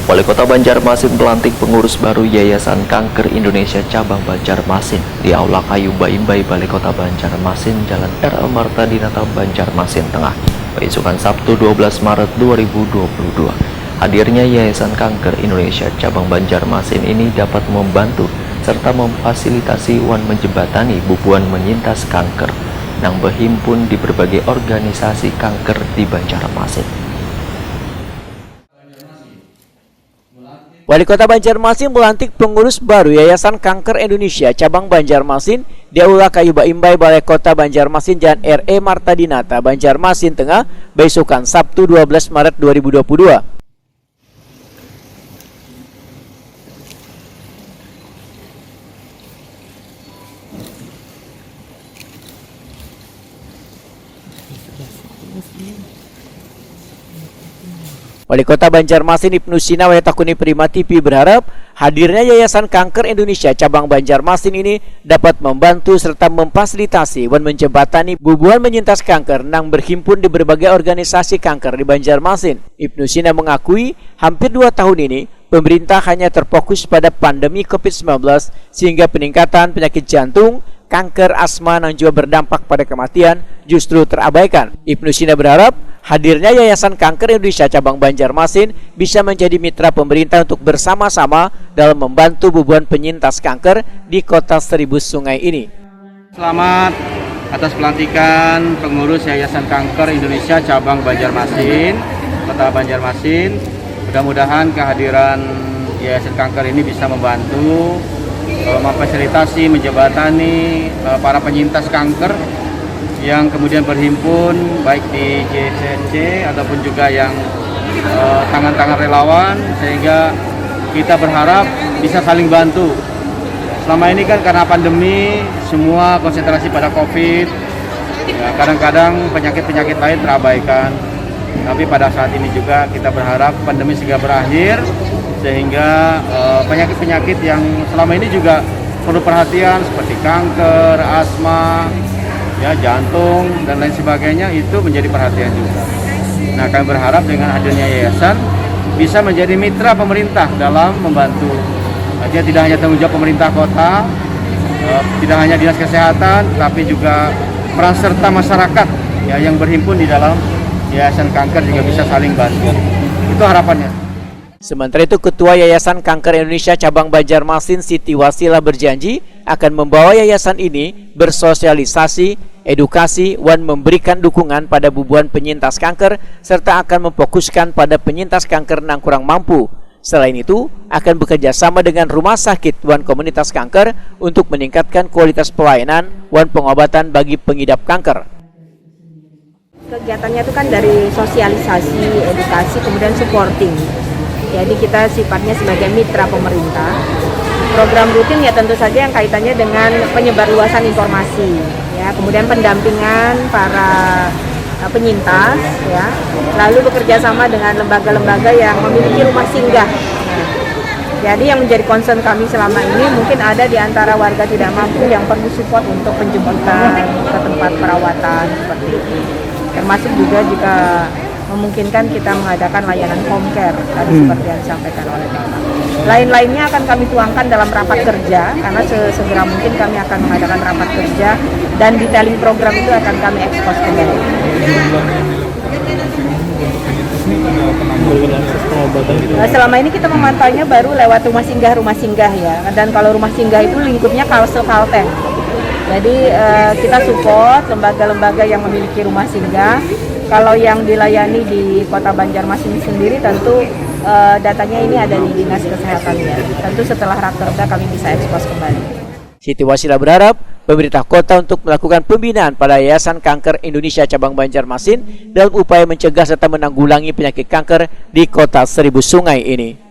Wali Kota Banjarmasin melantik pengurus baru Yayasan Kanker Indonesia Cabang Banjarmasin di Aula Kayu Baimbai Balai Kota Banjarmasin, Jalan R.A. Marta Dinata, Banjarmasin Tengah, besokan Sabtu 12 Maret 2022. Hadirnya Yayasan Kanker Indonesia Cabang Banjarmasin ini dapat membantu serta memfasilitasi wan menjembatani bubuan menyintas kanker yang berhimpun di berbagai organisasi kanker di Banjarmasin. Wali Kota Banjarmasin melantik pengurus baru Yayasan Kanker Indonesia Cabang Banjarmasin di Aula Kayu Baimbai Balai Kota Banjarmasin, Jalan R.E. Marta Dinata, Banjarmasin Tengah, besokan Sabtu 12 Maret 2022. Wali Kota Banjarmasin Ibnu Sina Wayatakuni Prima TV berharap hadirnya Yayasan Kanker Indonesia Cabang Banjarmasin ini dapat membantu serta memfasilitasi dan menjembatani bubuan menyintas kanker yang berhimpun di berbagai organisasi kanker di Banjarmasin. Ibnu Sina mengakui hampir 2 tahun ini pemerintah hanya terfokus pada pandemi COVID-19 sehingga peningkatan penyakit jantung, kanker, asma yang juga berdampak pada kematian justru terabaikan. Ibnu Sina berharap hadirnya Yayasan Kanker Indonesia Cabang Banjarmasin bisa menjadi mitra pemerintah untuk bersama-sama dalam membantu bubuan penyintas kanker di Kota Seribu Sungai ini. Selamat atas pelantikan pengurus Yayasan Kanker Indonesia Cabang Banjarmasin, Kota Banjarmasin. Mudah-mudahan kehadiran Yayasan Kanker ini bisa membantu memfasilitasi, menjembatani para penyintas kanker yang kemudian berhimpun baik di JCC ataupun juga yang tangan-tangan relawan, sehingga kita berharap bisa saling bantu. Selama ini kan karena pandemi semua konsentrasi pada COVID, ya, kadang-kadang penyakit-penyakit lain terabaikan. Tapi pada saat ini juga kita berharap pandemi segera berakhir sehingga penyakit-penyakit yang selama ini juga perlu perhatian seperti kanker, asma, ya, jantung dan lain sebagainya itu menjadi perhatian juga. Nah, kami berharap dengan hadirnya yayasan bisa menjadi mitra pemerintah dalam membantu. Artinya tidak hanya tanggung jawab pemerintah kota, tidak hanya dinas kesehatan, tapi juga peran serta masyarakat ya yang berhimpun di dalam Yayasan Kanker juga bisa saling bantu. Itu harapannya. Sementara itu, Ketua Yayasan Kanker Indonesia Cabang Banjarmasin Siti Wasila berjanji akan membawa yayasan ini bersosialisasi, edukasi, dan memberikan dukungan pada bubuan penyintas kanker, serta akan memfokuskan pada penyintas kanker yang kurang mampu. Selain itu, akan bekerja sama dengan rumah sakit dan komunitas kanker untuk meningkatkan kualitas pelayanan dan pengobatan bagi pengidap kanker. Kegiatannya itu kan dari sosialisasi, edukasi, kemudian supporting. Jadi kita sifatnya sebagai mitra pemerintah. Program rutin ya tentu saja yang kaitannya dengan penyebarluasan informasi, ya, kemudian pendampingan para penyintas, ya, lalu bekerja sama dengan lembaga-lembaga yang memiliki rumah singgah. Nah, jadi yang menjadi concern kami selama ini mungkin ada di antara warga tidak mampu yang perlu support untuk penjemputan ke tempat perawatan seperti itu. Termasuk juga jika memungkinkan kita mengadakan layanan home care tadi seperti yang disampaikan oleh Bapak. Lain-lainnya akan kami tuangkan dalam rapat kerja, karena segera mungkin kami akan mengadakan rapat kerja dan detailing program itu akan kami ekspos kembali. Selama ini kita memantaunya baru lewat rumah singgah ya, dan kalau rumah singgah itu lingkupnya Kalsel-Kalteng. Jadi kita support lembaga-lembaga yang memiliki rumah singgah. Kalau yang dilayani di Kota Banjarmasin sendiri tentu datanya ini ada di Dinas Kesehatan ya. Tentu setelah rakerda kami bisa ekspos kembali. Siti Wasila berharap pemerintah kota untuk melakukan pembinaan pada Yayasan Kanker Indonesia Cabang Banjarmasin dalam upaya mencegah serta menanggulangi penyakit kanker di Kota Seribu Sungai ini.